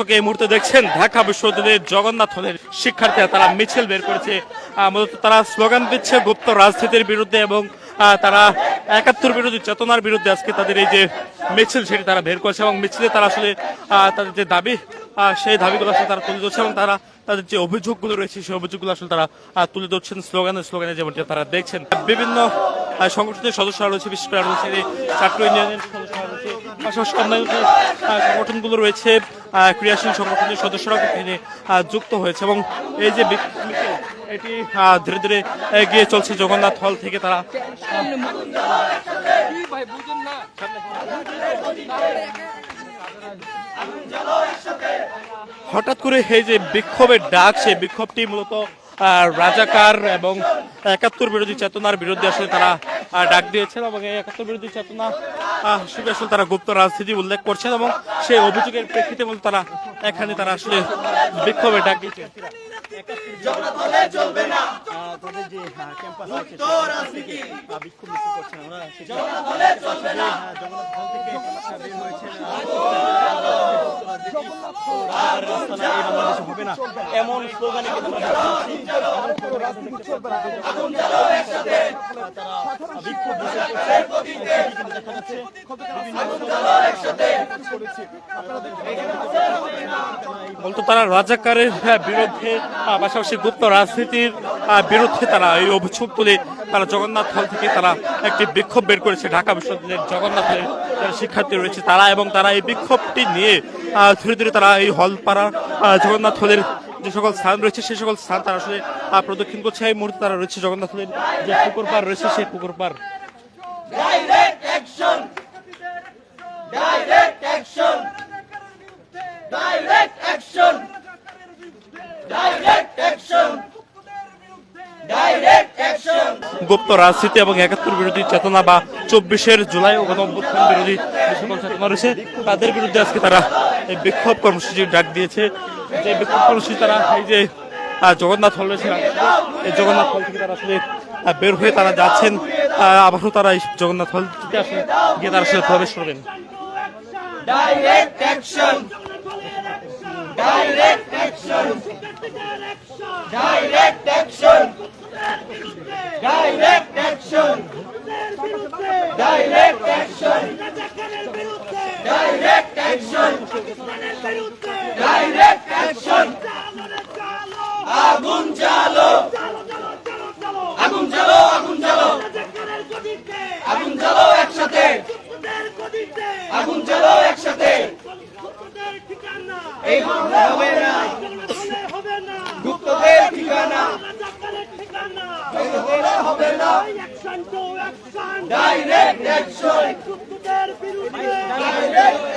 দর্শক এই মুহূর্তে দেখছেন ঢাকা বিশ্ববিদ্যালয়ের জগন্নাথ হলের শিক্ষার্থীরা তারা মিছিল বের করেছে। মূলত তারা স্লোগান দিচ্ছে গুপ্ত রাজনীতির বিরুদ্ধে এবং তারা ৭১ বিরোধী চেতনার বিরুদ্ধে আজকে তাদের এই যে মিছিল সেটি তারা বের করেছে এবং মিছিলে তারা আসলে তাদের যে দাবি সেই দাবিগুলো আসলে তারা তুলে ধরছে এবং তারা তাদের যে অভিযোগগুলো রয়েছে সেই অভিযোগগুলো আসলে তারা তুলে ধরছেন স্লোগানে যেমনটি তারা দেখছেন। বিভিন্ন সংগঠনের সদস্যরা রয়েছে, বিশেষ করে রয়েছে ছাত্র ইউনিয়নের সদস্যরা রয়েছে, পাশাপাশি অন্যান্য সংগঠনগুলো রয়েছে, ক্রিয়াশীল সংগঠনের সদস্যরাও এখানে যুক্ত হয়েছে এবং এই যে এটি ধীরে ধীরে এগিয়ে চলছে জগন্নাথ হল থেকে। তারা হঠাৎ করে এই যে বিক্ষোভের ডাক, সেই বিক্ষোভটি মূলত রাজাকার এবং ৭১ বিরোধী চেতনার বিরুদ্ধে আসলে তারা ডাক দিয়েছেন এবং এই ৭১ বিরোধী চেতনা হিসেবে আসলে তারা গুপ্ত রাজনীতি উল্লেখ করছেন এবং সেই অভিযোগের প্রেক্ষিতে মূলত তারা এখানে তারা আসলে বিক্ষোভের ডাক দিয়েছেন। এমন স্লোগানে বলতো তারা রাজাকারের বিরুদ্ধে পাশাপাশি গুপ্ত রাজনীতির বিরুদ্ধে তারা এই অভিযোগ তুলে তারা জগন্নাথ হল থেকে তারা একটি বিক্ষোভ বের করেছে। ঢাকা বিশ্ববিদ্যালয়ের জগন্নাথের শিক্ষার্থী রয়েছে তারা এবং তারা এই বিক্ষোভটি নিয়ে ধীরে ধীরে তারা এই হলপাড়া জগন্নাথ হলের যে সকল স্থান রয়েছে সেই সকল স্থান তারা আসলে প্রদক্ষিণ করছে। এই মুহূর্তে তারা রয়েছে জগন্নাথ হলের যে পুকুর পাড় রয়েছে সেই পুকুর পাড়। গুপ্ত রাজনীতি এবং ৭১ বিরোধী চেতনা বা ২৪ জুলাই ও গণঅভ্যুত্থান বিরোধী যে সকল চেতনা রয়েছে তাদের বিরুদ্ধে আজকে তারা এই বিক্ষোভ কর্মসূচির ডাক দিয়েছে। যে বিক্ষোভ কর্মসূচি তারা এই যে জগন্নাথ হল রয়েছে, এই জগন্নাথ হল থেকে তারা আসলে বের হয়ে তারা যাচ্ছেন, আবারও তারা এই জগন্নাথ হল থেকে আসলে গিয়ে তারা আসলে প্রবেশ করবেন। আগুন জ্বালো, আগুন জ্বালো, আগুন জ্বালো, আগুন জ্বালো একসাথে, আগুন জ্বালো একসাথে। এই হবে না গুপ্তদের ঠিকানা, হবে না ডাইরেক্ট অ্যাকশন, ডাইরেক্ট